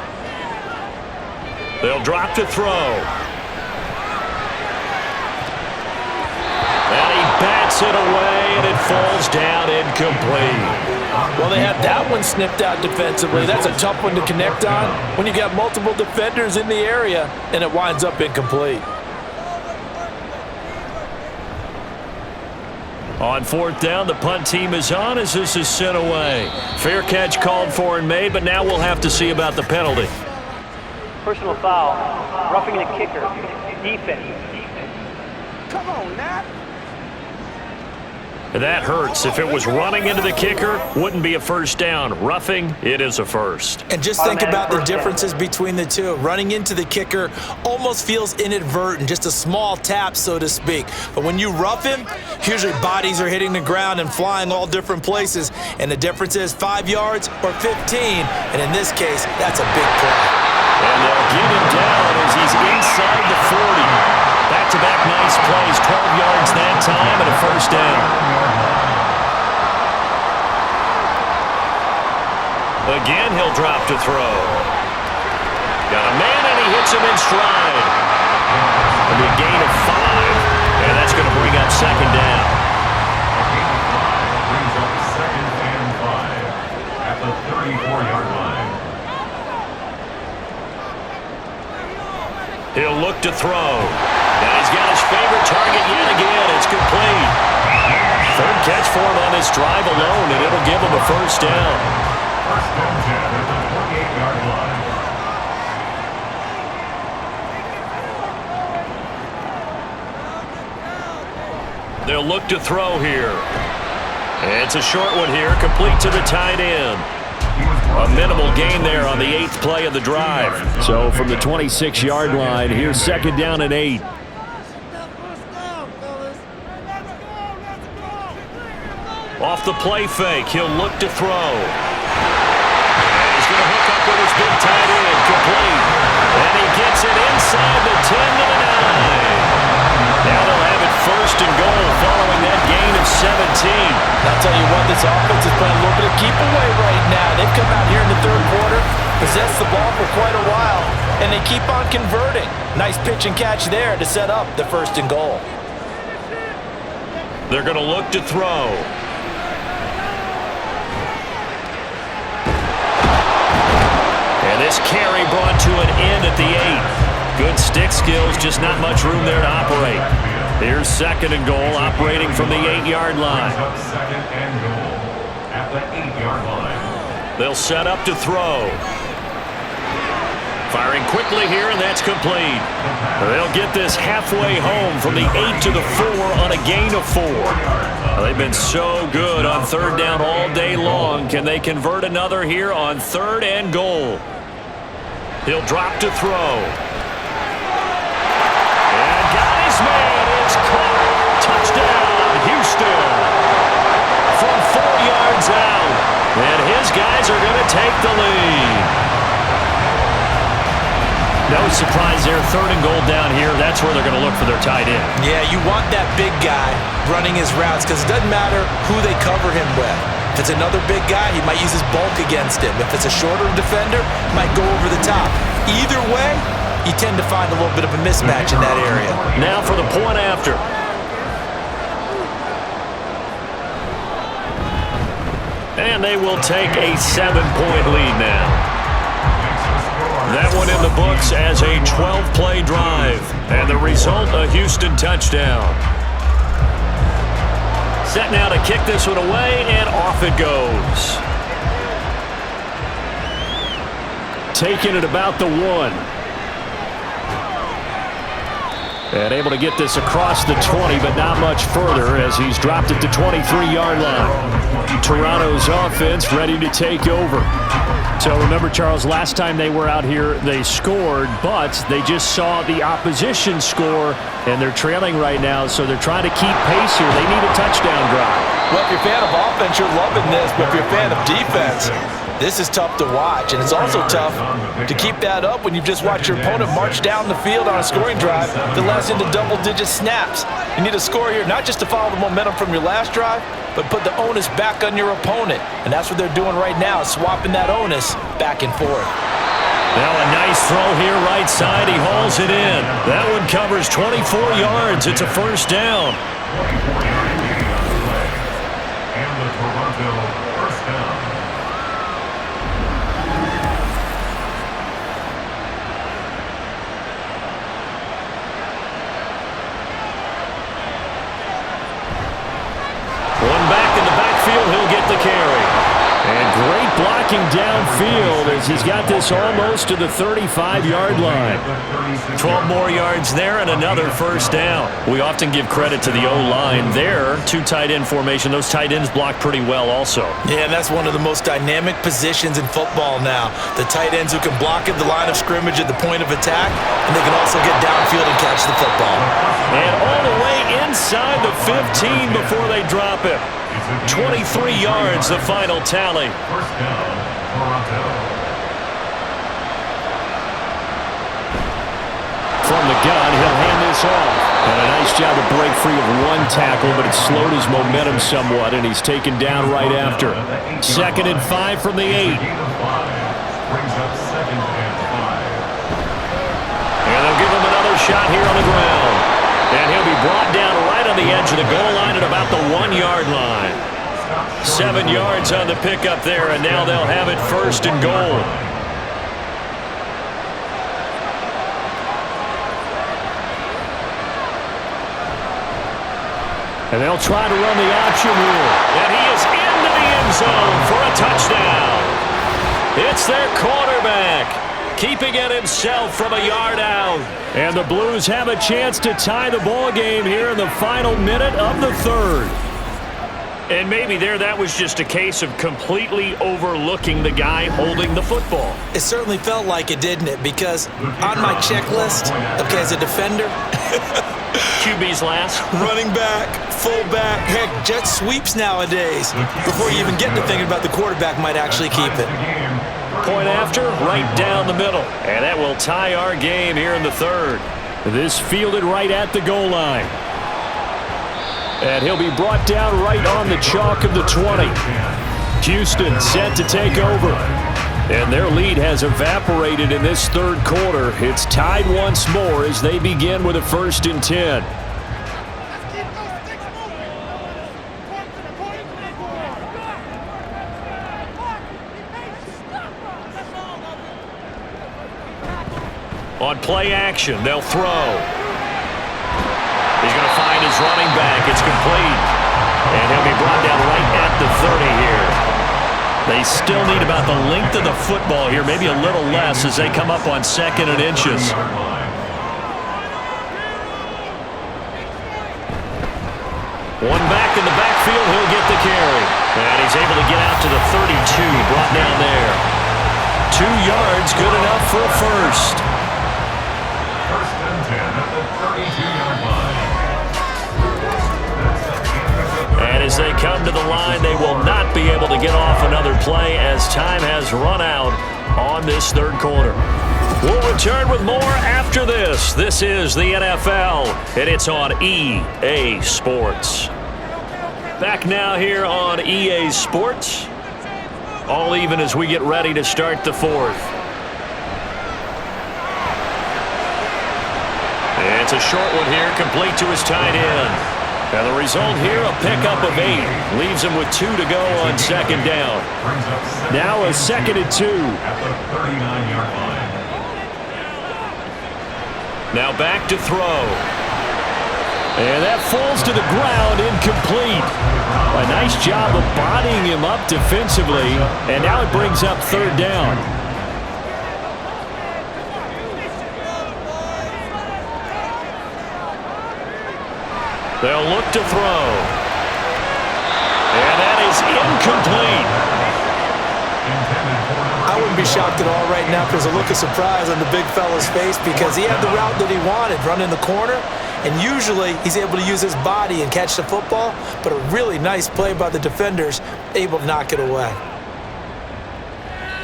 They'll drop to throw. And he bats it away, and it falls down incomplete. Well, they had that one snipped out defensively. That's a tough one to connect on when you got multiple defenders in the area, and it winds up incomplete. On fourth down, the punt team is on as this is sent away. Fair catch called for and made, but now we'll have to see about the penalty. Personal foul, roughing the kicker, defense. Come on, Nat. That hurts. If it was running into the kicker, wouldn't be a first down. Roughing, it is a first. And just think about the differences between the two. Running into the kicker almost feels inadvertent, just a small tap, so to speak. But when you rough him, usually bodies are hitting the ground and flying all different places. And the difference is 5 yards or 15. And in this case, that's a big play. And they'll get him down as he's inside the 40. Back-to-back nice plays, 12 yards that time and a first down. Again, he'll drop to throw. Got a man, and he hits him in stride. It'll be a gain of 5, and that's going to bring up second down. Brings up second and 5 at the 34-yard line. He'll look to throw. And he's got his favorite target yet again. It's complete. Third catch for him on this drive alone, and it'll give him a first down. First and 10 at the 28-yard line. They'll look to throw here. And it's a short one here, complete to the tight end. A minimal gain there on the 8th play of the drive. So from the 26-yard line, here's second down and 8. Off the play fake, he'll look to throw. And he's going to hook up with his big tight end, complete. And he gets it inside the 10 to the 9. Now they'll have it first and goal following that gain of 17. I'll tell you what, this offense is playing a little bit of keep away right now. They've come out here in the third quarter, possessed the ball for quite a while, and they keep on converting. Nice pitch and catch there to set up the first and goal. They're going to look to throw. And this carry brought to an end at the 8. Good stick skills, just not much room there to operate. Here's second and goal, operating from the 8-yard line. Second and goal at the 8-yard line. They'll set up to throw. Firing quickly here, and that's complete. They'll get this halfway home from the 8 to the 4 on a gain of 4. They've been so good on third down all day long. Can they convert another here on third and goal? He'll drop to throw. And got his man. It's caught. Touchdown, Houston. From 4 yards out. And his guys are going to take the lead. No surprise there. Third and goal down here. That's where they're going to look for their tight end. Yeah, you want that big guy running his routes because it doesn't matter who they cover him with. If it's another big guy, he might use his bulk against him. If it's a shorter defender, he might go over the top. Either way, you tend to find a little bit of a mismatch in that area. Now for the point after. And they will take a 7-point lead now. That one in the books as a 12-play drive. And the result, a Houston touchdown. Set now to kick this one away, and off it goes. Taking it about the 1. And able to get this across the 20, but not much further as he's dropped it to 23-yard line. Toronto's offense ready to take over. So remember, Charles, last time they were out here, they scored, but they just saw the opposition score, and they're trailing right now, so they're trying to keep pace here. They need a touchdown drive. Well, if you're a fan of offense, you're loving this, but if you're a fan of defense, this is tough to watch, and it's also tough to keep that up when you've just watched your opponent march down the field on a scoring drive that lasts into double-digit snaps. You need a score here, not just to follow the momentum from your last drive, but put the onus back on your opponent. And that's what they're doing right now, swapping that onus back and forth. Now a nice throw here right side. He hauls it in. That one covers 24 yards. It's a first down. And the Toronto first down. looking downfield as he's got this almost to the 35-yard line. 12 more yards there and another first down. We often give credit to the O-line there. Two tight end formation. Those tight ends block pretty well also. Yeah, and that's one of the most dynamic positions in football now. The tight ends who can block at the line of scrimmage at the point of attack, and they can also get downfield and catch the football. And all the way inside the 15 before they drop it. 23 yards, the final tally. First down, Toronto. From the gun, he'll hand this off. And a nice job to break free of one tackle, but it slowed his momentum somewhat, and he's taken down right after. 2nd and 5 from the 8. Brings up 2nd and 5. And they'll give him another shot here on the ground. And he'll be brought down right on the edge of the goal line at about the 1-yard line. 7 yards on the pickup there, and now they'll have it 1st and goal. And they'll try to run the option here. And he is into the end zone for a touchdown. It's their quarterback, keeping it himself from a yard out. And the Blues have a chance to tie the ball game here in the final minute of the 3rd. And maybe that was just a case of completely overlooking the guy holding the football. It certainly felt like it, didn't it? Because on my checklist, okay, as a defender, QB's last. running back, fullback, heck, jet sweeps nowadays. Before you even get to thinking about the quarterback might actually keep it. Point after, right down the middle. And that will tie our game here in the 3rd. This fielded right at the goal line. And he'll be brought down right on the chalk of the 20. Houston set to take over. And their lead has evaporated in this 3rd quarter. It's tied once more as they begin with a 1st and 10. On play action, they'll throw. He's going to find his running back. It's complete. And he'll be brought down right at the 30 here. They still need about the length of the football here, maybe a little less as they come up on 2nd and inches. One back in the backfield, he'll get the carry. And he's able to get out to the 32, brought down there. 2 yards, good enough for a first. 1st and 10 at the 32-yard line. And as they come to the line, they will not be able to get off another play as time has run out on this 3rd quarter. We'll return with more after this. This is the NFL, and it's on EA Sports. Back now here on EA Sports. All even as we get ready to start the 4th. It's a short one here, complete to his tight end. And the result here, a pickup of 8. Leaves him with 2 to go on 2nd down. Now a 2nd and 2. At the 39-yard line. Now back to throw. And that falls to the ground, incomplete. A nice job of bodying him up defensively. And now it brings up 3rd down. They'll look to throw. And that is incomplete. I wouldn't be shocked at all right now if there's a look of surprise on the big fella's face because he had the route that he wanted, running the corner, and usually he's able to use his body and catch the football, but a really nice play by the defenders, able to knock it away.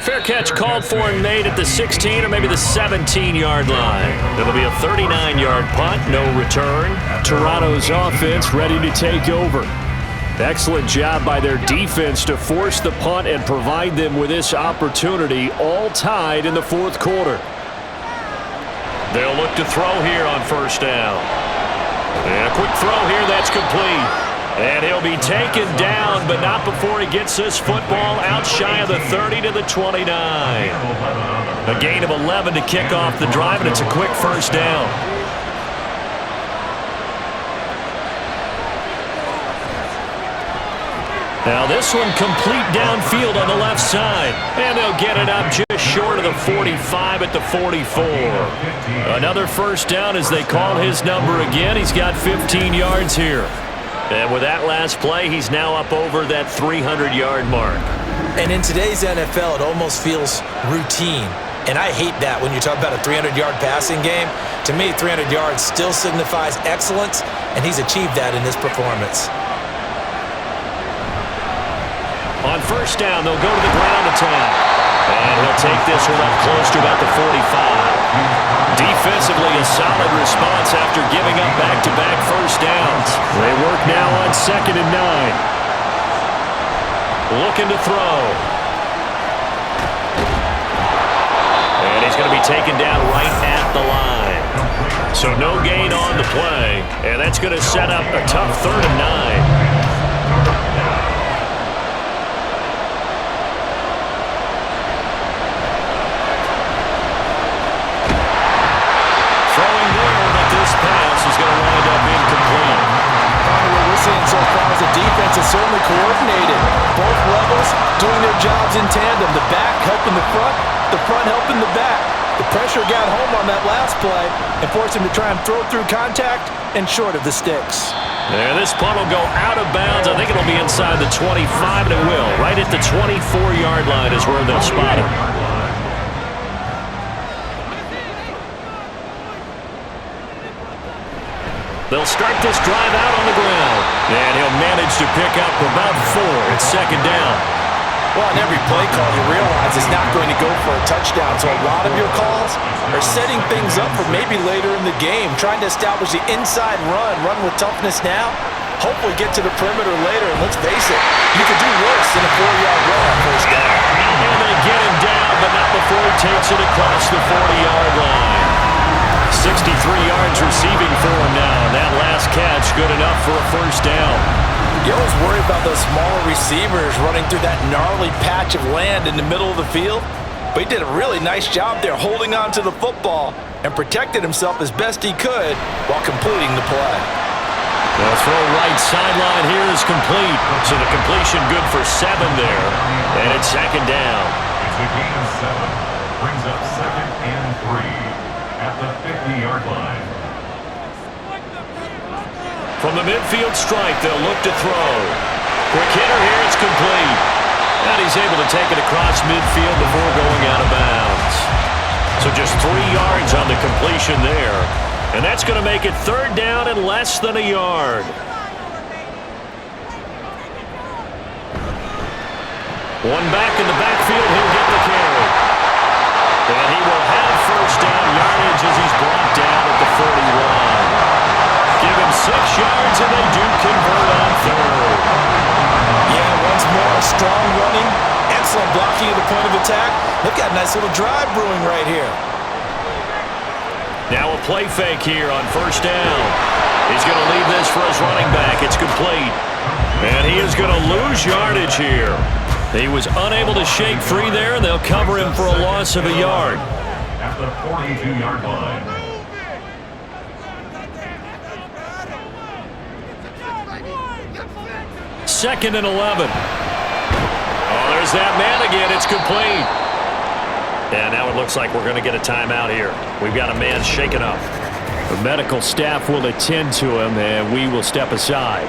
Fair catch called for and made at the 16 or maybe the 17-yard line. It'll be a 39-yard punt, no return. Toronto's offense ready to take over. Excellent job by their defense to force the punt and provide them with this opportunity, all tied in the 4th quarter. They'll look to throw here on 1st down. And a quick throw here, that's complete. And he'll be taken down, but not before he gets this football out shy of the 30 to the 29. A gain of 11 to kick off the drive, and it's a quick 1st down. Now this one complete downfield on the left side. And they'll get it up just short of the 45 at the 44. Another first down as they call his number again. He's got 15 yards here. And with that last play, he's now up over that 300-yard mark. And in today's NFL, it almost feels routine. And I hate that when you talk about a 300-yard passing game. To me, 300 yards still signifies excellence, and he's achieved that in this performance. On first down, they'll go to the ground attack. And he'll take this one up close to about the 45. Defensively, a solid response after giving up back-to-back first downs. They work now on 2nd and 9. Looking to throw. And he's going to be taken down right at the line. So no gain on the play. And that's going to set up a tough 3rd and 9. So far as the defense is certainly coordinated. Both levels doing their jobs in tandem. The back helping the front helping the back. The pressure got home on that last play and forced him to try and throw through contact and short of the sticks. And this punt will go out of bounds. I think it'll be inside the 25, and it will. Right at the 24-yard line is where they'll spot it. They'll start this drive out on the ground. And he'll manage to pick up about 4. It's 2nd down. Well, on every play call, you realize it's not going to go for a touchdown. So a lot of your calls are setting things up for maybe later in the game, trying to establish the inside run with toughness now, hopefully get to the perimeter later. And let's face it, you could do worse than a 4-yard run on first down. And they get him down, but not before he takes it across the 40-yard line. 63 yards receiving for him now. That last catch good enough for a first down. You always worry about those smaller receivers running through that gnarly patch of land in the middle of the field. But he did a really nice job there holding on to the football and protected himself as best he could while completing the play. The throw right sideline here is complete. So the completion good for 7 there. And it's 2nd down. It's a gain of 7. Brings up 2nd and 3. At the 50-yard line. From the midfield stripe, they'll look to throw. Quick hitter here, it's complete. And he's able to take it across midfield before going out of bounds. So just 3 yards on the completion there. And that's going to make it 3rd down and less than a yard. One back in the backfield, he'll get the carry. And he will have first down yardage as he's brought down at the 41. Give him 6 yards, and they do convert on 3rd. Yeah, once more, strong running, excellent blocking at the point of attack. They've got a nice little drive brewing right here. Now a play fake here on first down. He's going to leave this for his running back. It's complete. And he is going to lose yardage here. He was unable to shake free there, and they'll cover him for a loss of a yard. At the 42-yard line. Second and 11. Oh, there's that man again. It's complete. And now it looks like we're going to get a timeout here. We've got a man shaken up. The medical staff will attend to him, and we will step aside.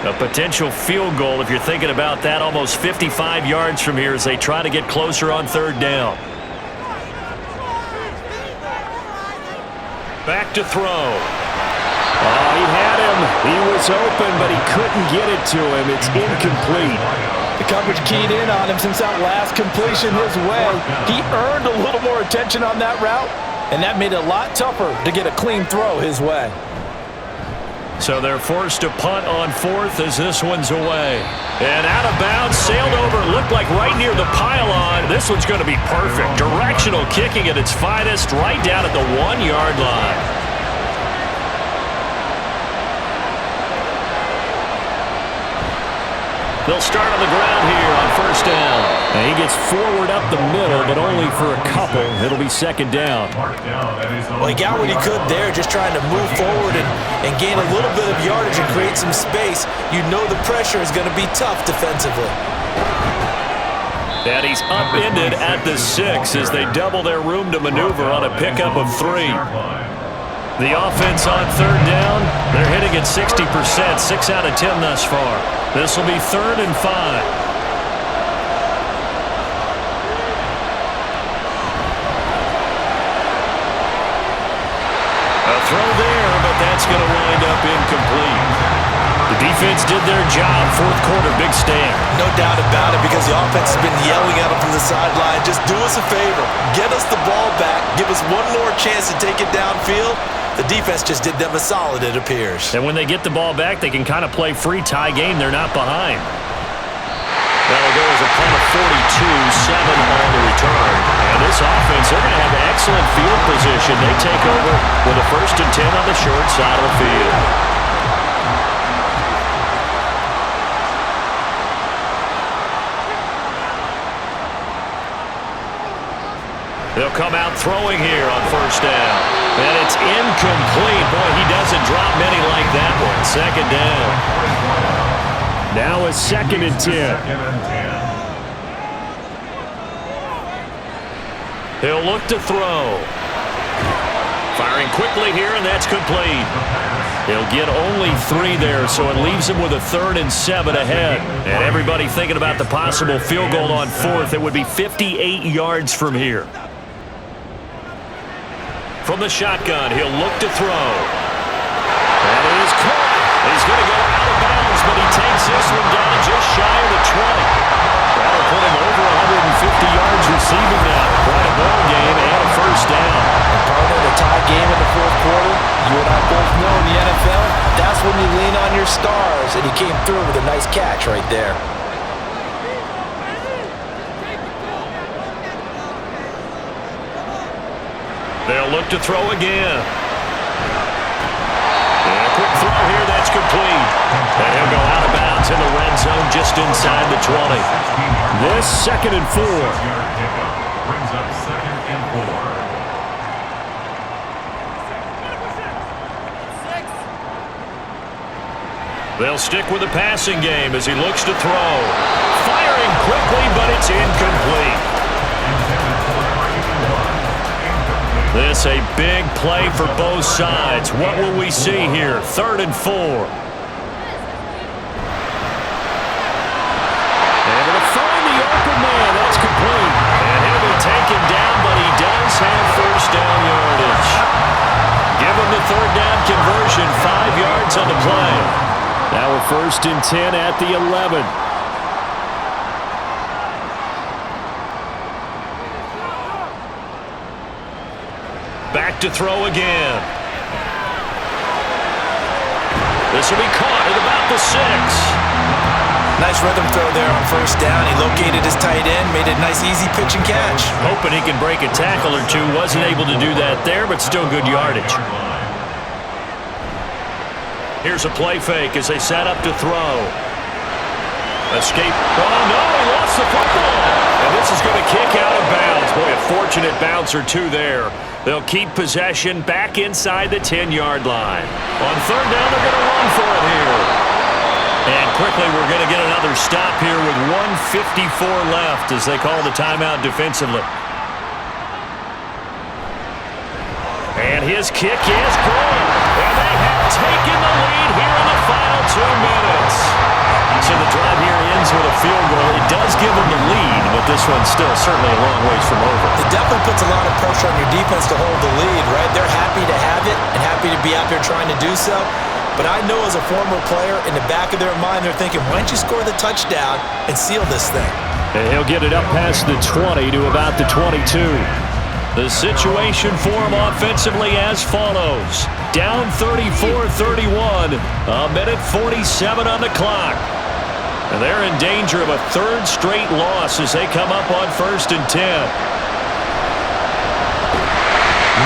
A potential field goal, if you're thinking about that, almost 55 yards from here as they try to get closer on 3rd down. Back to throw. Oh, he had him. He was open, but he couldn't get it to him. It's incomplete. The coverage keyed in on him since that last completion his way. He earned a little more attention on that route, and that made it a lot tougher to get a clean throw his way. So they're forced to punt on 4th as this one's away. And out of bounds, sailed over, looked like right near the pylon. This one's going to be perfect. Directional kicking at its finest, right down at the 1-yard line. They'll start on the ground here on first down. And he gets forward up the middle, but only for a couple. It'll be second down. Well, he got what he could there, just trying to move forward and gain a little bit of yardage and create some space. You know the pressure is going to be tough defensively. And he's upended at the 6 as they double their room to maneuver on a pickup of 3. The offense on third down, they're hitting at 60%, 6 out of 10 thus far. This will be 3rd and 5. Throw there, but that's going to wind up incomplete. The defense did their job. Fourth quarter, big stand. No doubt about it, because the offense has been yelling at them from the sideline. Just do us a favor. Get us the ball back. Give us one more chance to take it downfield. The defense just did them a solid, it appears. And when they get the ball back, they can kind of play free tie game. They're not behind. That'll go as a punt of 42, 7 on the return. And this offense, they're going to have excellent field position. They take over with a 1st and 10 on the short side of the field. They'll come out throwing here on 1st down. And it's incomplete. Boy, he doesn't drop many like that one. 2nd down. Now a 2nd and 10. He'll look to throw. Firing quickly here, and that's complete. He'll get only 3 there, so it leaves him with a 3rd and 7 ahead. And everybody thinking about the possible field goal on 4th. It would be 58 yards from here. From the shotgun, he'll look to throw. And it is caught. He's going to go out of bounds, but he takes this one down just shy of the 20. That'll put him over 150 yards receiving now. Quite a ball game and a 1st down. And partner, the tie game in the 4th quarter, you and I both know in the NFL, that's when you lean on your stars, and he came through with a nice catch right there. They'll look to throw again. And a quick throw here, that's complete. And he'll go out of bounds in the red zone just inside the 20. This 2nd and 4. Brings up 2nd and 4. They'll stick with the passing game as he looks to throw. Firing quickly, but it's incomplete. This a big play for both sides. What will we see here? 3rd and 4. Able to find the open man. That's complete. And he'll be taken down, but he does have 1st down yardage. Give him the 3rd down conversion. 5 yards on the play. Now a 1st and 10 at the 11. Back to throw again. This will be caught at about the 6. Nice rhythm throw there on 1st down. He located his tight end, made a nice easy pitch and catch. Hoping he can break a tackle or two. Wasn't able to do that there, but still good yardage. Here's a play fake as they set up to throw. Escape. Oh, no, he lost the football. And this is going to kick out of bounds. Boy, a fortunate bounce or two there. They'll keep possession back inside the 10-yard line. On 3rd down, they're going to run for it here. And quickly, we're going to get another stop here with 1:54 left as they call the timeout defensively. And his kick is good. And they have taken the lead here in the final 2 minutes. So the drive here ends with a field goal. It does give them the lead, but this one's still certainly a long ways from over. It definitely puts a lot of pressure on your defense to hold the lead, right? They're happy to have it and happy to be out there trying to do so. But I know as a former player, in the back of their mind, they're thinking, why don't you score the touchdown and seal this thing? And he'll get it up past the 20 to about the 22. The situation for him offensively as follows. Down 34-31, a minute 47 on the clock. And they're in danger of a 3rd straight loss as they come up on 1st and 10.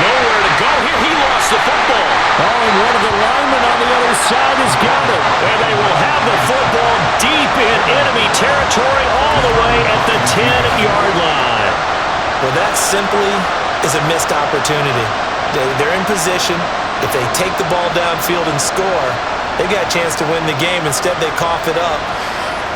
Nowhere to go here. He lost the football. Oh, and one of the linemen on the other side has got it. And they will have the football deep in enemy territory all the way at the 10 simply is a missed opportunity. They're in position. If they take the ball downfield and score, they got a chance to win the game. Instead, they cough it up.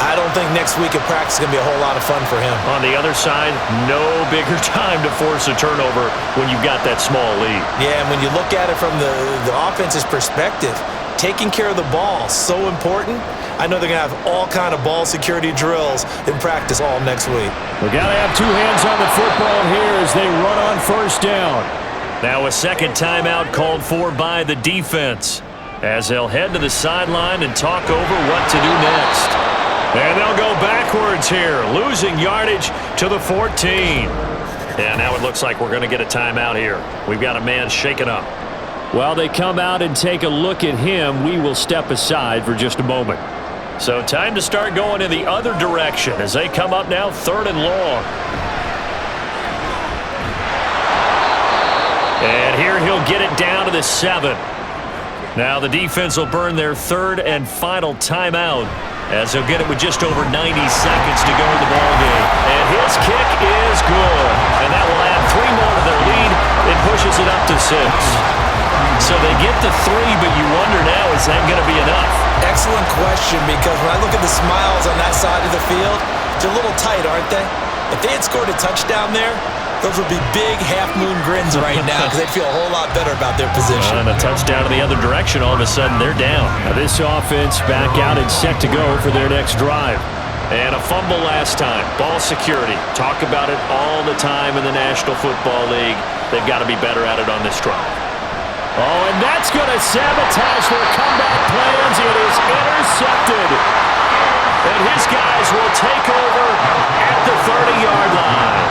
I don't think next week at practice is going to be a whole lot of fun for him. On the other side, no bigger time to force a turnover when you've got that small lead. Yeah, and when you look at it from the offense's perspective, taking care of the ball, so important. I know they're going to have all kind of ball security drills in practice all next week. We got to have two hands on the football here as they run on first down. Now a second timeout called for by the defense as they'll head to the sideline and talk over what to do next. And they'll go backwards here, losing yardage to the 14. And now it looks like we're going to get a timeout here. We've got a man shaken up. While they come out and take a look at him, we will step aside for just a moment. So time to start going in the other direction as they come up now 3rd and long. And here he'll get it down to the 7. Now the defense will burn their 3rd and final timeout as they'll get it with just over 90 seconds to go in the ballgame. And his kick is good. And that will add 3 more to their lead. It pushes it up to 6. So they get to 3, but you wonder now, is that going to be enough? Excellent question, because when I look at the smiles on that side of the field, they're a little tight, aren't they? If they had scored a touchdown there, those would be big half-moon grins right now because they'd feel a whole lot better about their position. And a touchdown in the other direction, all of a sudden they're down. Now this offense back out and set to go for their next drive. And a fumble last time. Ball security. Talk about it all the time in the National Football League. They've got to be better at it on this drive. Oh, and that's going to sabotage their comeback plans. It is intercepted. And his guys will take over at the 30-yard line.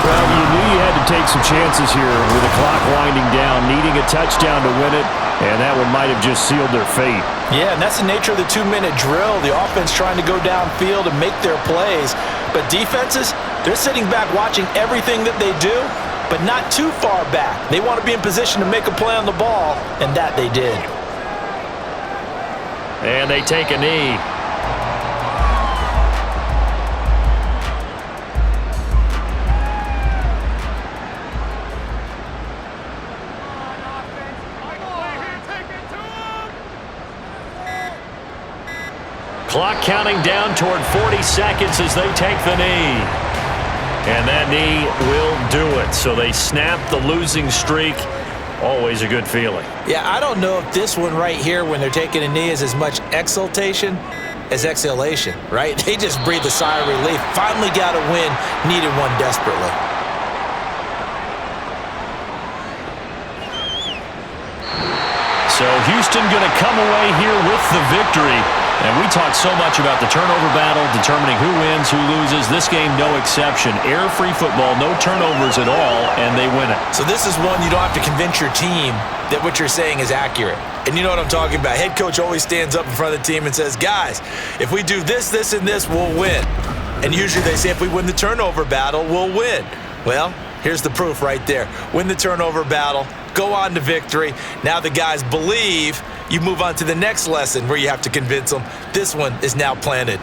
Well, you knew you had to take some chances here with the clock winding down, needing a touchdown to win it, and that one might have just sealed their fate. Yeah, and that's the nature of the 2-minute drill. The offense trying to go downfield and make their plays. But defenses, they're sitting back watching everything that they do, but not too far back. They want to be in position to make a play on the ball, and that they did. And they take a knee. Clock counting down toward 40 seconds as they take the knee. And that knee will do it. So they snap the losing streak. Always a good feeling. Yeah, I don't know if this one right here when they're taking a knee is as much exultation as exhalation, right? They just breathe a sigh of relief. Finally got a win, needed one desperately. So Houston going to come away here with the victory. And we talked so much about the turnover battle, determining who wins, who loses. This game, no exception. Air-free football, no turnovers at all, and they win it. So this is one you don't have to convince your team that what you're saying is accurate. And you know what I'm talking about. Head coach always stands up in front of the team and says, guys, if we do this, this, and this, we'll win. And usually they say if we win the turnover battle, we'll win. Well, here's the proof right there. Win the turnover battle, go on to victory. Now the guys believe. You move on to the next lesson where you have to convince them. This one is now planted.